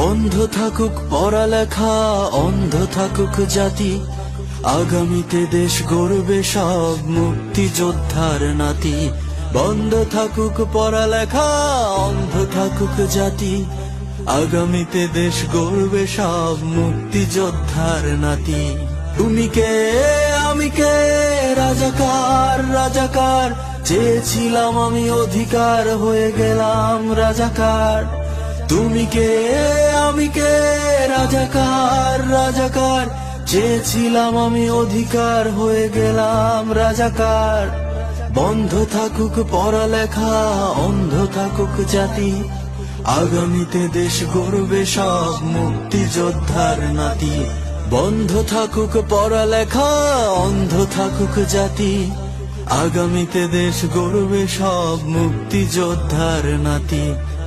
বন্ধ থাকুক পড়ালেখা, অন্ধ থাকুক জাতি, আগামীতে দেশ গড়বে সব মুক্তিযোদ্ধার নাতি। বন্ধ থাকুক পড়ালেখা, অন্ধ থাকুক জাতি, আগামীতে দেশ গড়বে সব মুক্তিযোদ্ধার নাতি। তুমি কে আমি কে, রাজাকার রাজাকার, চেয়েছিলাম আমি অধিকার, হয়ে গেলাম রাজাকার। তুমি কে আমি কে, রাজাকার রাজাকার, চেয়েছিলাম আমি অধিকার, হয়ে গেলাম রাজাকার। বন্ধ থাকুক পড়ালেখা, অন্ধ থাকুক জাতি, আগামীতে দেশ গড়বে সব মুক্তিযোদ্ধার নাতি। বন্ধ থাকুক পড়ালেখা, অন্ধ থাকুক জাতি, আগামীতে দেশ গড়বে সব মুক্তিযোদ্ধার নাতি।